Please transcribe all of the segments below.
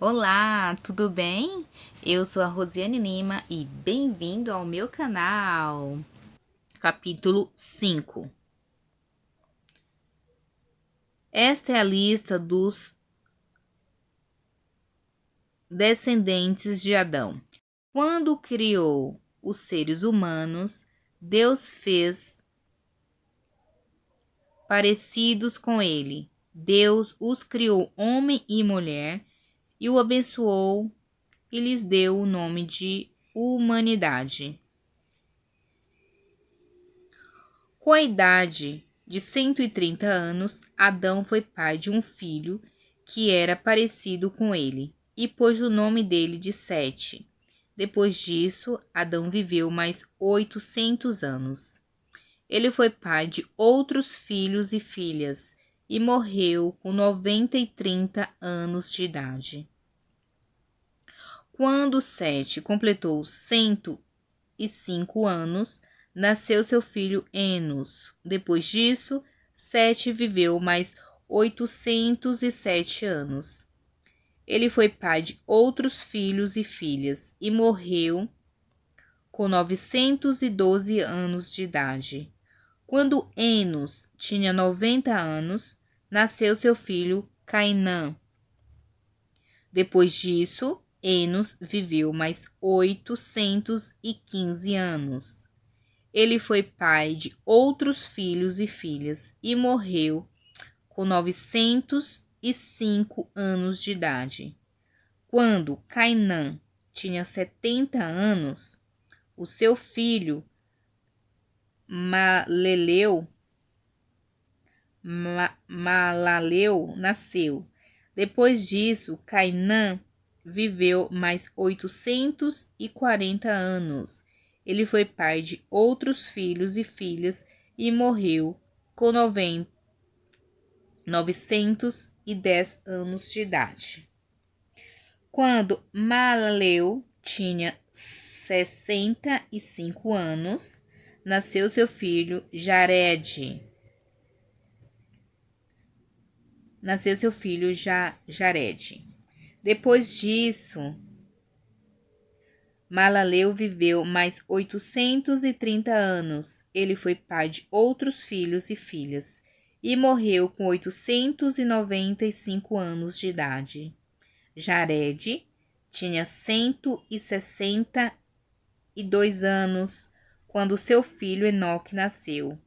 Olá, tudo bem? Eu sou a Rosiane Lima e bem-vindo ao meu canal. Capítulo 5. Esta é a lista dos descendentes de Adão. Quando criou os seres humanos, Deus fez parecidos com ele. Deus os criou homem e mulher e o abençoou e lhes deu o nome de humanidade. Com a idade de 130 anos, Adão foi pai de um filho que era parecido com ele, e pôs o nome dele de Sete. Depois disso, Adão viveu mais 800 anos. Ele foi pai de outros filhos e filhas, e morreu com 90 anos de idade. Quando Sete completou 105 anos, nasceu seu filho Enos. Depois disso, Sete viveu mais 807 anos. Ele foi pai de outros filhos e filhas e morreu com 912 anos de idade. Quando Enos tinha 90 anos, nasceu seu filho Cainã. Depois disso, Enos viveu mais 815 anos. Ele foi pai de outros filhos e filhas e morreu com 905 anos de idade. Quando Cainã tinha 70 anos, o seu filho Malaleu nasceu. Depois disso, Cainã viveu mais 840 anos. Ele foi pai de outros filhos e filhas e morreu com 910 anos de idade. Quando Malaleu tinha 65 anos, nasceu seu filho Jared. Jared. Depois disso, Malaleu viveu mais 830 anos. Ele foi pai de outros filhos e filhas e morreu com 895 anos de idade. Jared tinha 162 anos quando seu filho Enoque nasceu.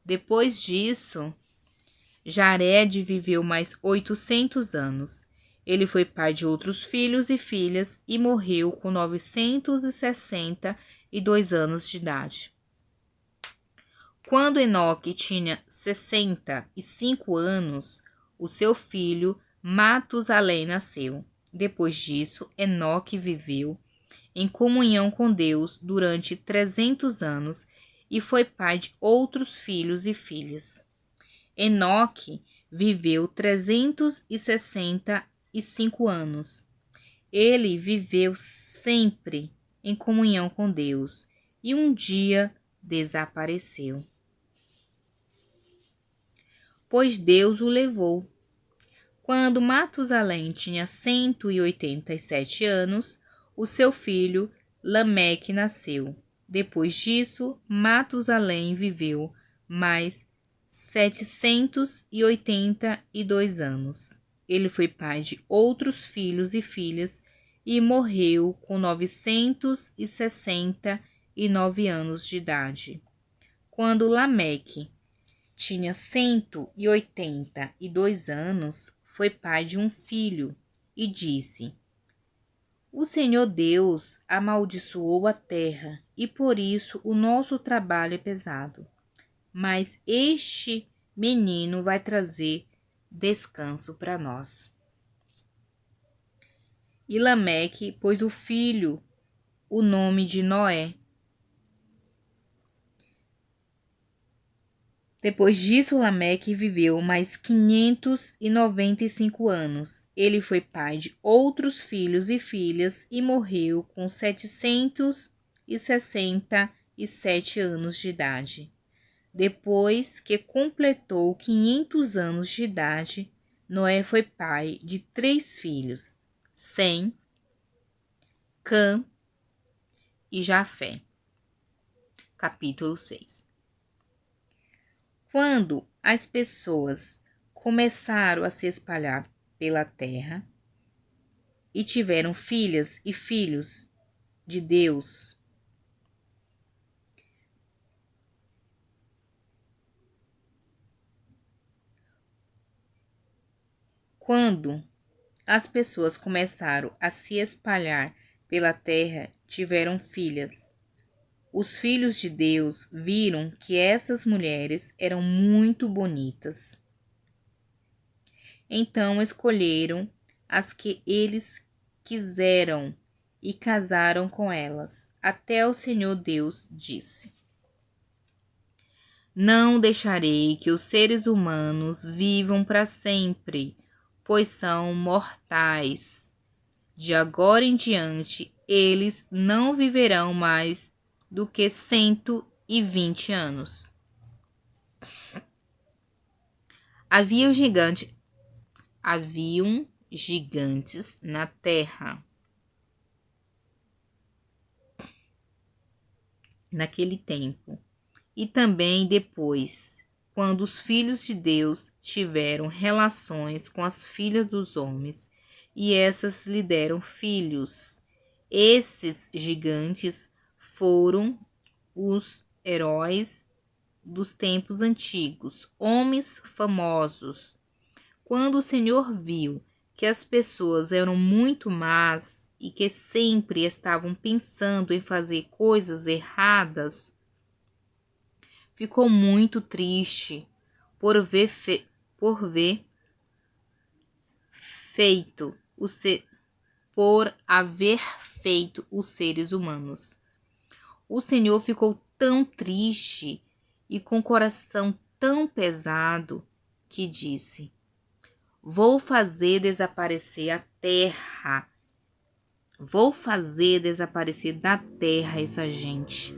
Depois disso, Jared viveu mais 800 anos. Ele foi pai de outros filhos e filhas e morreu com 962 anos de idade. Quando Enoque tinha 65 anos, o seu filho Matusalém nasceu. Depois disso, Enoque viveu em comunhão com Deus durante 300 anos e foi pai de outros filhos e filhas. Enoque viveu 365 anos. Ele viveu sempre em comunhão com Deus e um dia desapareceu, pois Deus o levou. Quando Matusalém tinha 187 anos, o seu filho Lameque nasceu. Depois disso, Matusalém viveu mais 782 anos. Ele foi pai de outros filhos e filhas e morreu com 969 anos de idade. Quando Lameque tinha 182 anos, foi pai de um filho e disse: O Senhor Deus amaldiçoou a terra e por isso o nosso trabalho é pesado. Mas este menino vai trazer descanso para nós. E Lameque pôs o filho o nome de Noé. Depois disso, Lameque viveu mais 595 anos. Ele foi pai de outros filhos e filhas e morreu com 767 anos de idade. Depois que completou 500 anos de idade, Noé foi pai de 3 filhos, Sem, Cã e Jafé. Capítulo 6. Quando as pessoas começaram a se espalhar pela terra e tiveram filhas e filhos de Deus, quando as pessoas começaram a se espalhar pela terra, tiveram filhas. Os filhos de Deus viram que essas mulheres eram muito bonitas. Então escolheram as que eles quiseram e casaram com elas. Até o Senhor Deus disse: Não deixarei que os seres humanos vivam para sempre, pois são mortais. De agora em diante, eles não viverão mais do que 120 anos. Haviam gigantes na terra naquele tempo, e também depois, quando os filhos de Deus tiveram relações com as filhas dos homens, e essas lhe deram filhos. Esses gigantes foram os heróis dos tempos antigos, homens famosos. Quando o Senhor viu que as pessoas eram muito más e que sempre estavam pensando em fazer coisas erradas, ficou muito triste por haver feito os seres humanos. O Senhor ficou tão triste e com o coração tão pesado que disse: Vou fazer desaparecer a terra. Vou fazer desaparecer da terra essa gente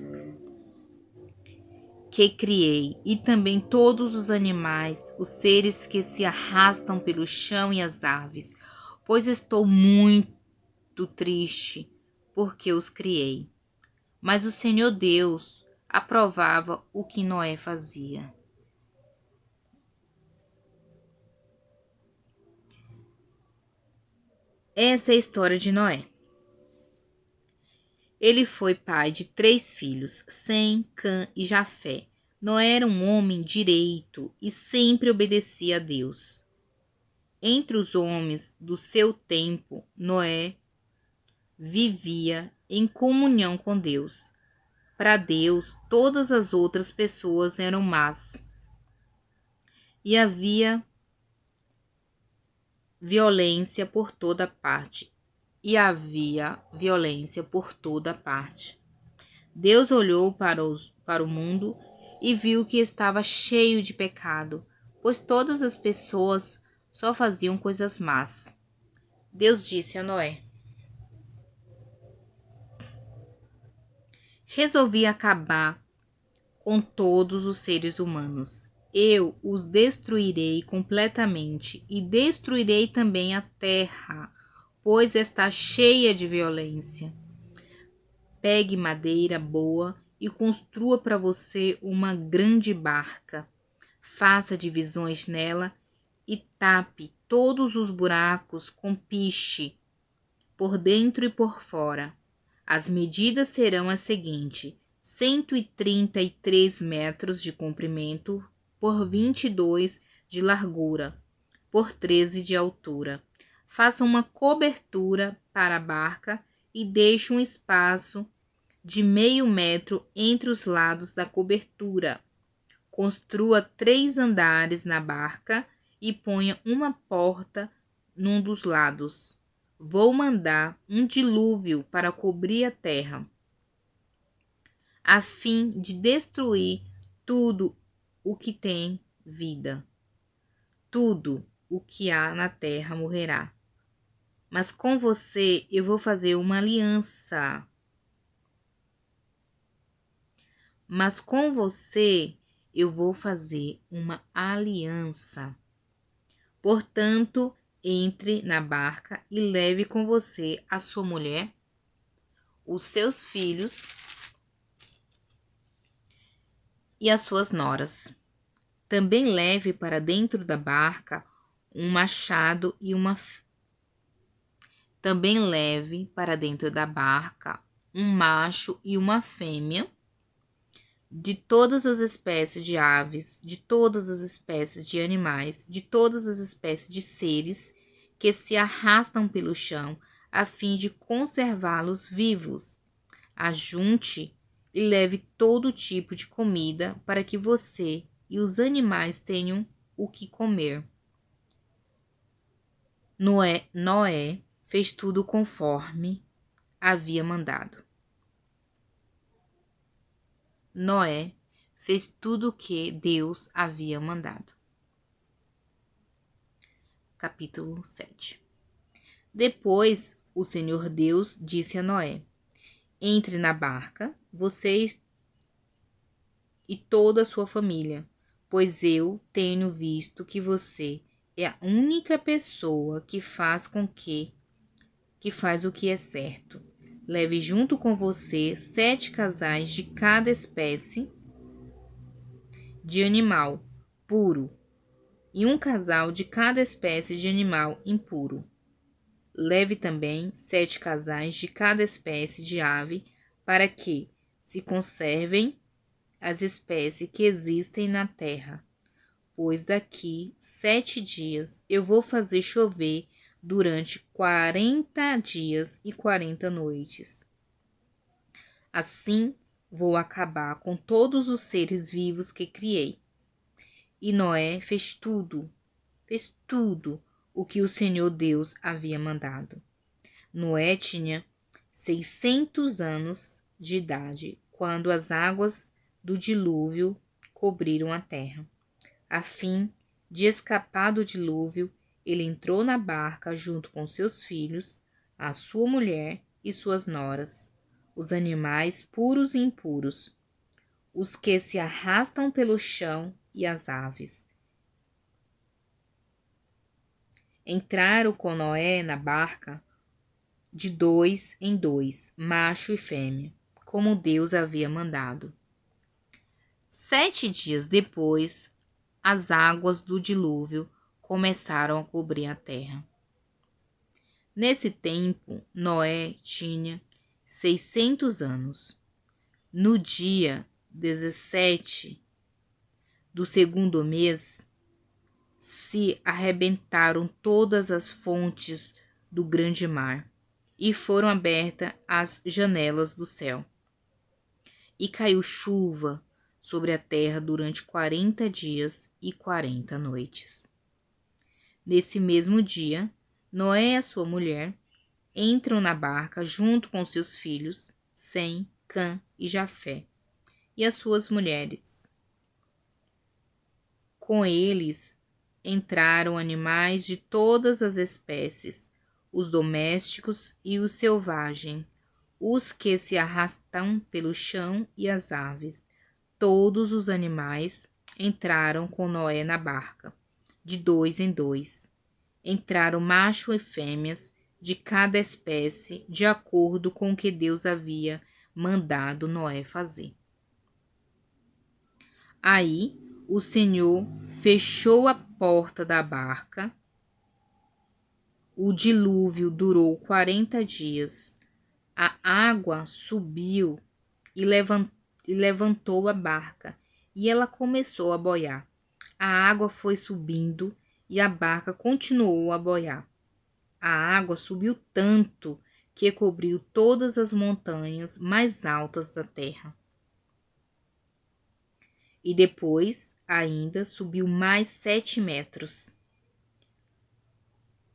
que criei, e também todos os animais, os seres que se arrastam pelo chão e as aves, pois estou muito triste porque os criei. Mas o Senhor Deus aprovava o que Noé fazia. Essa é a história de Noé. Ele foi pai de 3 filhos, Sem, Cã e Jafé. Noé era um homem direito e sempre obedecia a Deus. Entre os homens do seu tempo, Noé vivia em comunhão com Deus. Para Deus, todas as outras pessoas eram más. E havia violência por toda parte. Deus olhou para o mundo e viu que estava cheio de pecado, pois todas as pessoas só faziam coisas más. Deus disse a Noé: Resolvi acabar com todos os seres humanos. Eu os destruirei completamente e destruirei também a terra, pois está cheia de violência. Pegue madeira boa e construa para você uma grande barca. Faça divisões nela e tape todos os buracos com piche, por dentro e por fora. As medidas serão as seguintes: 133 metros de comprimento por 22 de largura, por 13 de altura. Faça uma cobertura para a barca e deixe um espaço de meio metro entre os lados da cobertura. Construa 3 andares na barca e ponha uma porta num dos lados. Vou mandar um dilúvio para cobrir a terra, a fim de destruir tudo o que tem vida. Tudo o que há na terra morrerá. Mas com você eu vou fazer uma aliança. Portanto, entre na barca e leve com você a sua mulher, os seus filhos e as suas noras. Também leve para dentro da barca um machado e Também leve para dentro da barca um macho e uma fêmea de todas as espécies de aves, de todas as espécies de animais, de todas as espécies de seres que se arrastam pelo chão, a fim de conservá-los vivos. Ajunte e leve todo tipo de comida para que você e os animais tenham o que comer. Noé fez tudo conforme havia mandado. Noé fez tudo o que Deus havia mandado. Capítulo 7. Depois, o Senhor Deus disse a Noé: entre na barca, você e toda a sua família, pois eu tenho visto que você é a única pessoa que faz o que é certo. Leve junto com você 7 casais de cada espécie de animal puro e um casal de cada espécie de animal impuro. Leve também 7 casais de cada espécie de ave para que se conservem as espécies que existem na terra, pois daqui 7 dias eu vou fazer chover durante 40 dias e 40 noites. Assim vou acabar com todos os seres vivos que criei. E Noé fez tudo o que o Senhor Deus havia mandado. Noé tinha 600 anos de idade quando as águas do dilúvio cobriram a terra. A fim de escapar do dilúvio, ele entrou na barca junto com seus filhos, a sua mulher e suas noras, os animais puros e impuros, os que se arrastam pelo chão e as aves. Entraram com Noé na barca de 2 em 2, macho e fêmea, como Deus havia mandado. 7 dias depois, as águas do dilúvio começaram a cobrir a terra. Nesse tempo, Noé tinha 600 anos. No dia 17 do segundo mês, se arrebentaram todas as fontes do grande mar e foram abertas as janelas do céu. E caiu chuva sobre a terra durante 40 dias e 40 noites. Nesse mesmo dia, Noé e a sua mulher entram na barca junto com seus filhos, Sem, Cã e Jafé, e as suas mulheres. Com eles entraram animais de todas as espécies, os domésticos e os selvagens, os que se arrastam pelo chão e as aves. Todos os animais entraram com Noé na barca, de 2 em 2. Entraram macho e fêmeas de cada espécie, de acordo com o que Deus havia mandado Noé fazer. Aí o Senhor fechou a porta da barca. O dilúvio durou 40 dias. A água subiu e levantou a barca, e ela começou a boiar. A água foi subindo e a barca continuou a boiar. A água subiu tanto que cobriu todas as montanhas mais altas da terra. E depois ainda subiu mais 7 metros.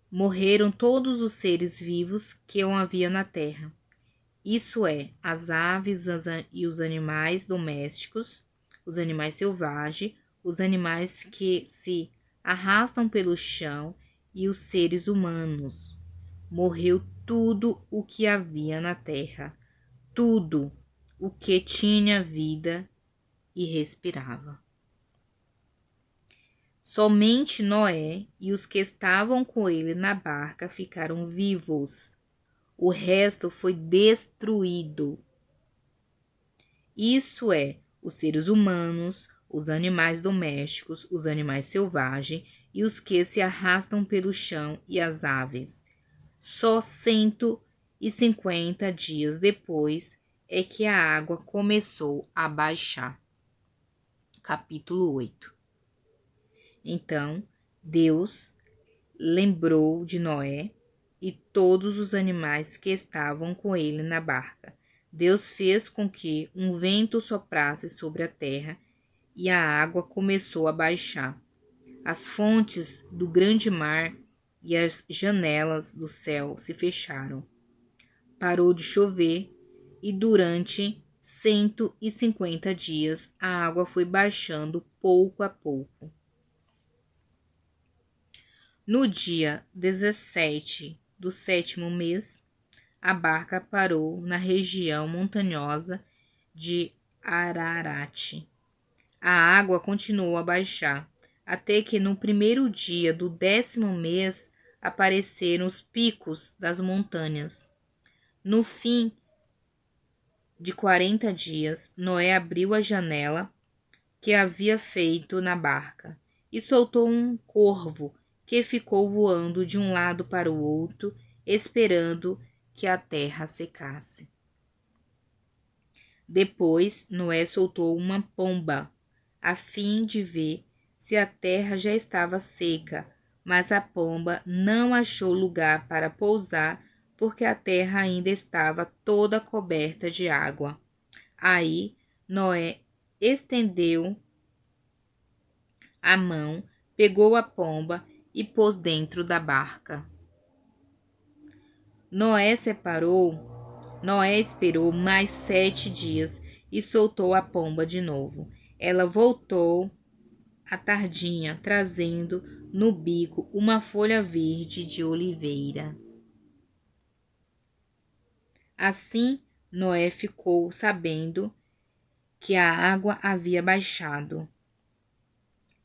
Morreram todos os seres vivos que havia na terra. Isso é, as aves e os animais domésticos, os animais selvagens, os animais que se arrastam pelo chão e os seres humanos. Morreu tudo o que havia na terra, tudo o que tinha vida e respirava. Somente Noé e os que estavam com ele na barca ficaram vivos. O resto foi destruído. Isso é, os seres humanos, os animais domésticos, os animais selvagens e os que se arrastam pelo chão e as aves. Só 150 dias depois é que a água começou a baixar. Capítulo 8. Então, Deus lembrou de Noé e todos os animais que estavam com ele na barca. Deus fez com que um vento soprasse sobre a terra e a água começou a baixar. As fontes do grande mar e as janelas do céu se fecharam. Parou de chover e durante 150 dias a água foi baixando pouco a pouco. No dia 17 do 7º mês, a barca parou na região montanhosa de Ararat. A água continuou a baixar, até que no primeiro dia do 10º mês apareceram os picos das montanhas. No fim de 40 dias, Noé abriu a janela que havia feito na barca e soltou um corvo que ficou voando de um lado para o outro, esperando que a terra secasse. Depois, Noé soltou uma pomba, a fim de ver se a terra já estava seca, mas a pomba não achou lugar para pousar, porque a terra ainda estava toda coberta de água. Aí, Noé estendeu a mão, pegou a pomba e pôs dentro da barca. Noé esperou mais 7 dias e soltou a pomba de novo. Ela voltou à tardinha, trazendo no bico uma folha verde de oliveira. Assim, Noé ficou sabendo que a água havia baixado.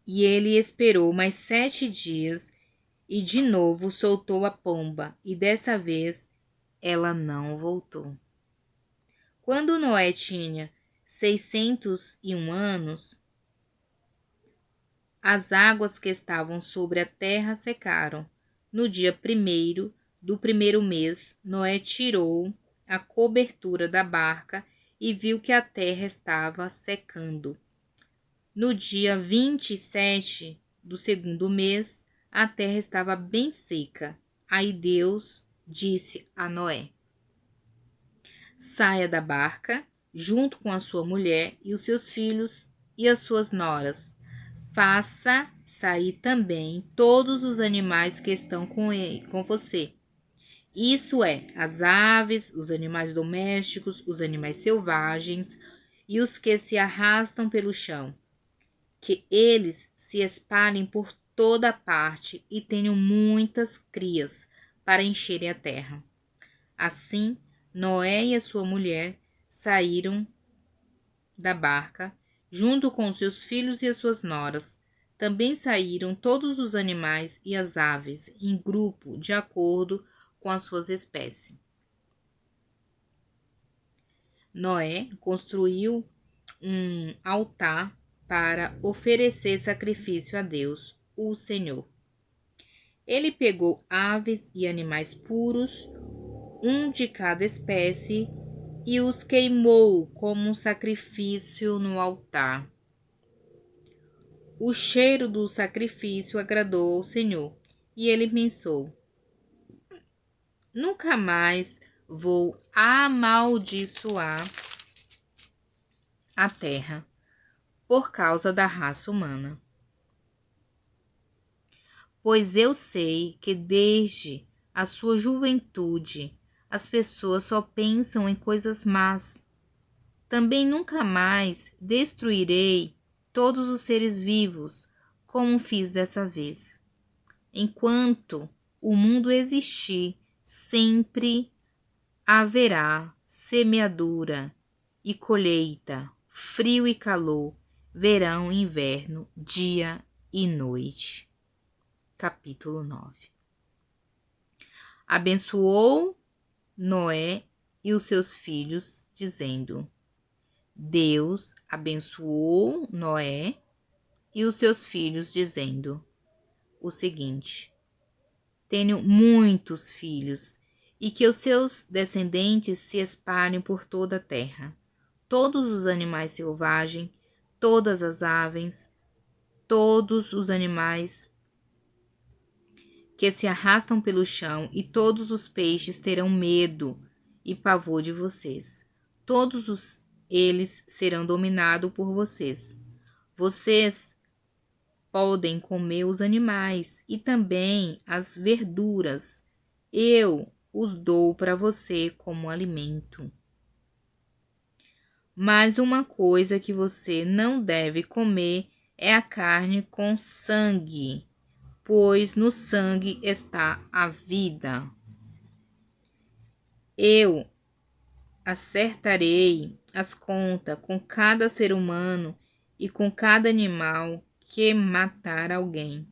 E ele esperou mais 7 dias e de novo soltou a pomba, e dessa vez ela não voltou. Quando Noé tinha 601 anos, as águas que estavam sobre a terra secaram. No dia 1º do 1º mês, Noé tirou a cobertura da barca e viu que a terra estava secando. No dia 27 do 2º mês, a terra estava bem seca. Aí Deus disse a Noé: saia da barca, junto com a sua mulher e os seus filhos e as suas noras. Faça sair também todos os animais que estão com você. Isso é, as aves, os animais domésticos, os animais selvagens e os que se arrastam pelo chão. Que eles se espalhem por toda parte e tenham muitas crias para encherem a terra. Assim, Noé e a sua mulher saíram da barca, junto com seus filhos e as suas noras. Também saíram todos os animais e as aves, em grupo, de acordo com as suas espécies. Noé construiu um altar para oferecer sacrifício a Deus, o Senhor. Ele pegou aves e animais puros, um de cada espécie, e os queimou como um sacrifício no altar. O cheiro do sacrifício agradou ao Senhor, e ele pensou: nunca mais vou amaldiçoar a terra por causa da raça humana. Pois eu sei que desde a sua juventude as pessoas só pensam em coisas más. Também nunca mais destruirei todos os seres vivos, como fiz dessa vez. Enquanto o mundo existir, sempre haverá semeadura e colheita, frio e calor, verão e inverno, dia e noite. Capítulo 9. Abençoou Noé e os seus filhos, dizendo: Deus abençoou Noé e os seus filhos, dizendo o seguinte: tenho muitos filhos, e que os seus descendentes se espalhem por toda a terra. Todos os animais selvagens, todas as aves, todos os animais que se arrastam pelo chão e todos os peixes terão medo e pavor de vocês. Eles serão dominados por vocês. Vocês podem comer os animais e também as verduras. Eu os dou para você como alimento. Mas uma coisa que você não deve comer é a carne com sangue, pois no sangue está a vida. Eu acertarei as contas com cada ser humano e com cada animal que matar alguém.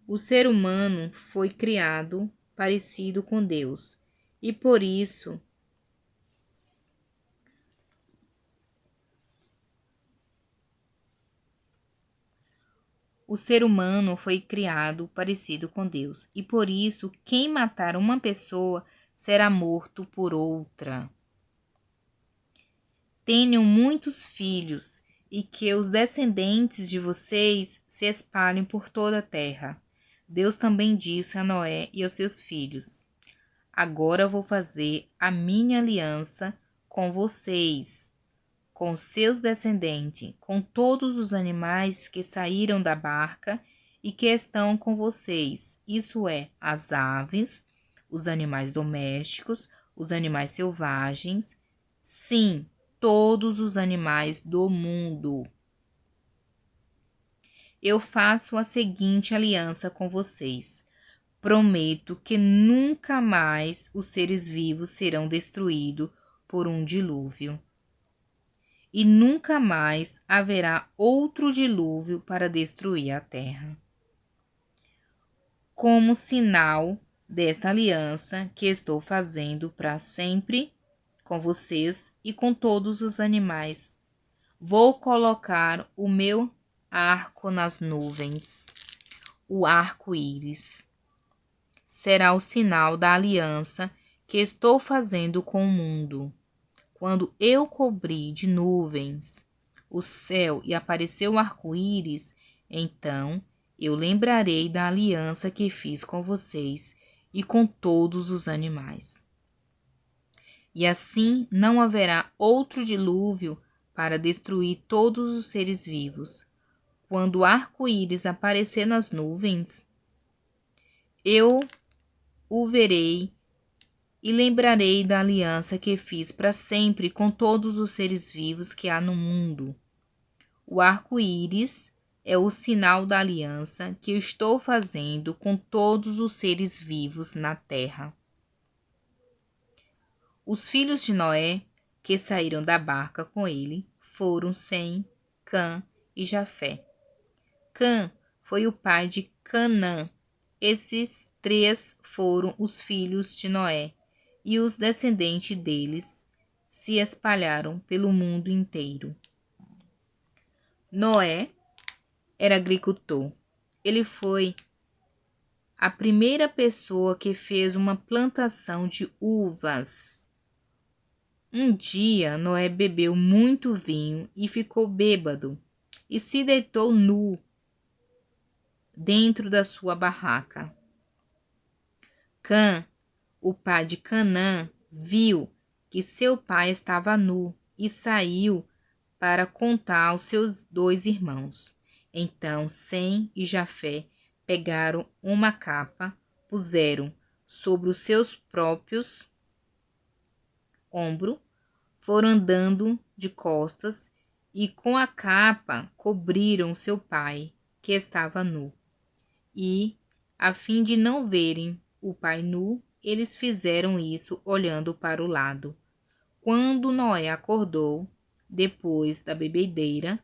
O ser humano foi criado parecido com Deus, e por isso quem matar uma pessoa será morto por outra. Tenham muitos filhos e que os descendentes de vocês se espalhem por toda a terra. Deus também disse a Noé e aos seus filhos: agora vou fazer a minha aliança com vocês, com seus descendentes, com todos os animais que saíram da barca e que estão com vocês, isso é, as aves, os animais domésticos, os animais selvagens, sim, todos os animais do mundo. Eu faço a seguinte aliança com vocês. Prometo que nunca mais os seres vivos serão destruídos por um dilúvio. E nunca mais haverá outro dilúvio para destruir a terra. Como sinal desta aliança que estou fazendo para sempre com vocês e com todos os animais, vou colocar o meu arco nas nuvens, o arco-íris. Será o sinal da aliança que estou fazendo com o mundo. Quando eu cobri de nuvens o céu e aparecer o arco-íris, então eu lembrarei da aliança que fiz com vocês e com todos os animais. E assim não haverá outro dilúvio para destruir todos os seres vivos. Quando o arco-íris aparecer nas nuvens, eu o verei e lembrarei da aliança que fiz para sempre com todos os seres vivos que há no mundo. O arco-íris é o sinal da aliança que eu estou fazendo com todos os seres vivos na terra. Os filhos de Noé, que saíram da barca com ele, foram Sem, Cã e Jafé. Cã foi o pai de Canaã. Esses três foram os filhos de Noé, e os descendentes deles se espalharam pelo mundo inteiro. Noé era agricultor. Ele foi a primeira pessoa que fez uma plantação de uvas. Um dia, Noé bebeu muito vinho e ficou bêbado e se deitou nu dentro da sua barraca. Cã, o pai de Canaã, viu que seu pai estava nu e saiu para contar aos seus 2 irmãos. Então Sem e Jafé pegaram uma capa, puseram sobre os seus próprios ombros, foram andando de costas e com a capa cobriram seu pai, que estava nu. E, a fim de não verem o pai nu, eles fizeram isso olhando para o lado. Quando Noé acordou, depois da bebedeira,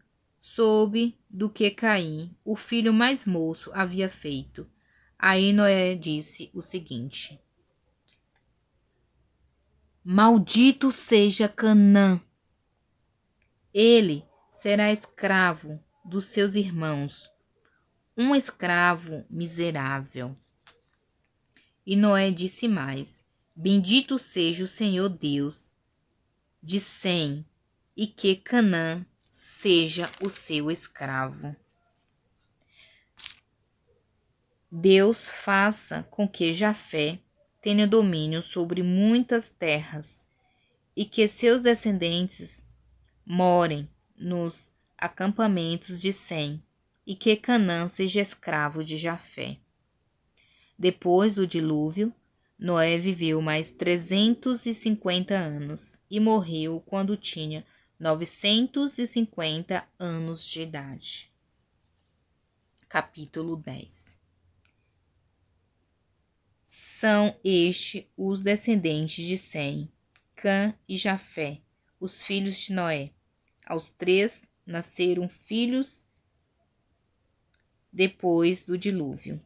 soube do que Caim, o filho mais moço, havia feito. Aí Noé disse o seguinte: Maldito seja Canaã! Ele será escravo dos seus irmãos, um escravo miserável. E Noé disse mais: Bendito seja o Senhor Deus de Sem, e que Canaã seja o seu escravo. Deus faça com que Jafé tenha domínio sobre muitas terras e que seus descendentes morem nos acampamentos de Sem e que Canaã seja escravo de Jafé. Depois do dilúvio, Noé viveu mais 350 anos e morreu quando tinha 950 anos de idade. Capítulo 10. São estes os descendentes de Sem, Cã e Jafé, os filhos de Noé. Aos 3 nasceram filhos depois do dilúvio.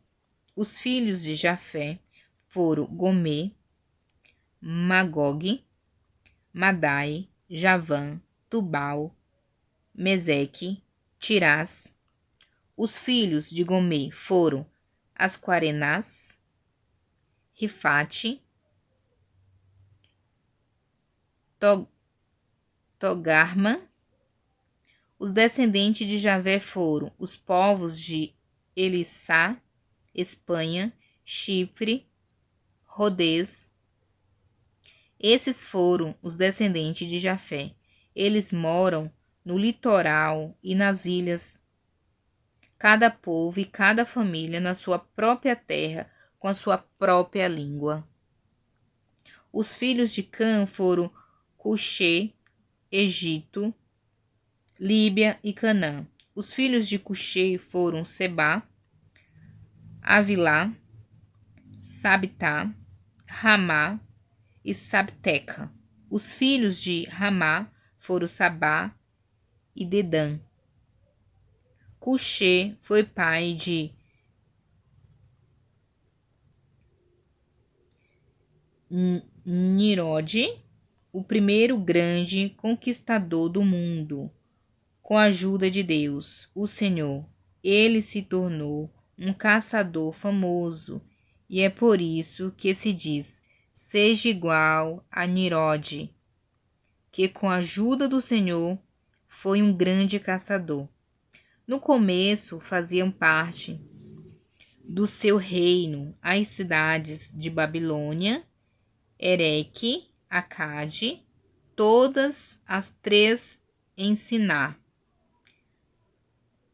Os filhos de Jafé foram Gomé, Magog, Madai, Javã, Tubal, Meseque, Tirás. Os filhos de Gomé foram Asquarenás, Rifate, Togarma. Os descendentes de Javé foram os povos de Elissá, Espanha, Chipre, Rodês. Esses foram os descendentes de Jafé. Eles moram no litoral e nas ilhas, cada povo e cada família na sua própria terra, com a sua própria língua. Os filhos de Cã foram Cuxê, Egito, Líbia e Canaã. Os filhos de Cuxê foram Sebá, Avilá, Sabtá, Ramá e Sabteca. Os filhos de Ramá foram Sabá e Dedã. Cuxê foi pai de Nirode, o primeiro grande conquistador do mundo. Com a ajuda de Deus, o Senhor, ele se tornou um caçador famoso, e é por isso que se diz: seja igual a Nirode, que com a ajuda do Senhor foi um grande caçador. No começo faziam parte do seu reino as cidades de Babilônia, Ereque, Acade, todas as 3 em Siná.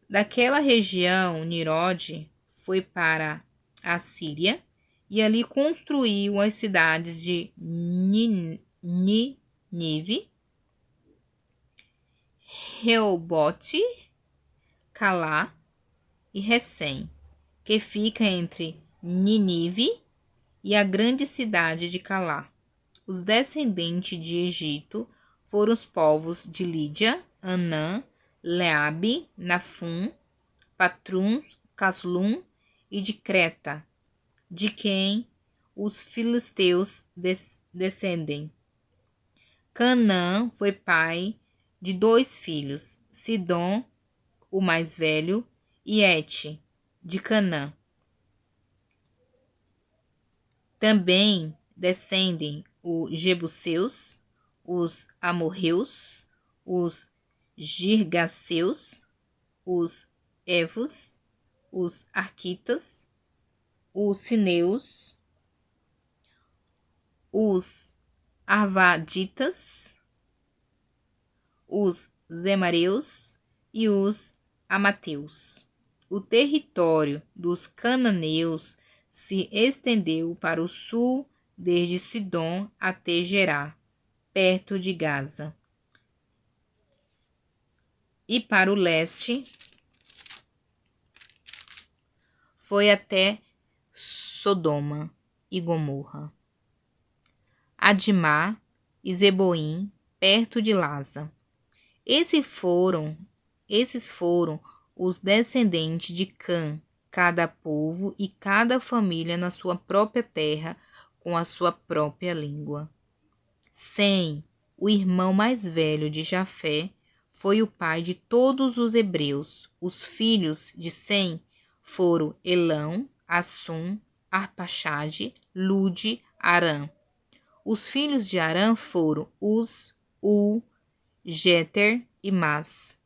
Daquela região, Nirode foi para a Síria e ali construiu as cidades de Nínive, Reobote, Calá e Recém, que fica entre Nínive e a grande cidade de Calá. Os descendentes de Egito foram os povos de Lídia, Anã, Leabe, Nafum, Patrum, Caslum e de Creta, de quem os filisteus descendem. Canaã foi pai de 2 filhos, Sidom, o mais velho, e Et, de Canaã. Também descendem os Jebuseus, os Amorreus, os Girgaceus, os Evos, os Arquitas, os Sineus, os Arvaditas, os Zemareus e os Amateus. O território dos cananeus se estendeu para o sul desde Sidom até Gerá, perto de Gaza, e para o leste foi até Sodoma e Gomorra, Adimá e Zeboim, perto de Lasa. Esses foram Esses foram os descendentes de Cã, cada povo e cada família na sua própria terra, com a sua própria língua. Sem, o irmão mais velho de Jafé, foi o pai de todos os hebreus. Os filhos de Sem foram Elão, Assum, Arpaxade, Lude, Arã. Os filhos de Arã foram Uz, U, Jeter e Mas.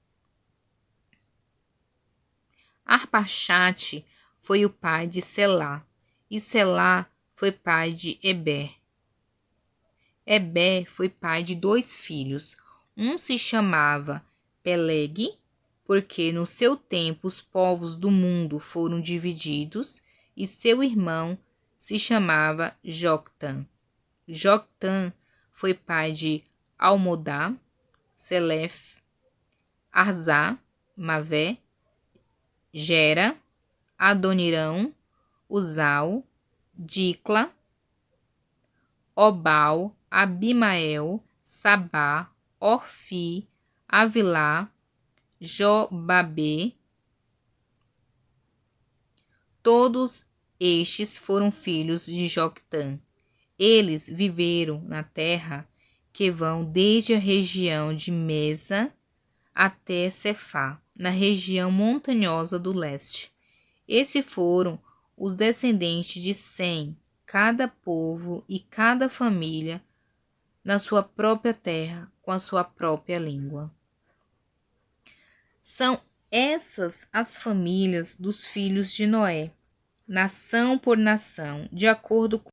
Arpaxate foi o pai de Selá, e Selá foi pai de Eber. Eber foi pai de 2 filhos. Um se chamava Peleg, porque no seu tempo os povos do mundo foram divididos, e seu irmão se chamava Joctã. Joctã foi pai de Almodá, Selef, Arzá, Mavé, Gera, Adonirão, Uzal, Dicla, Obal, Abimael, Sabá, Orfi, Avilá, Jobabê. Todos estes foram filhos de Joctã. Eles viveram na terra que vão desde a região de Mesa até Cefá, na região montanhosa do leste. Esses foram os descendentes de Sem, cada povo e cada família na sua própria terra, com a sua própria língua. São essas as famílias dos filhos de Noé, nação por nação, de acordo com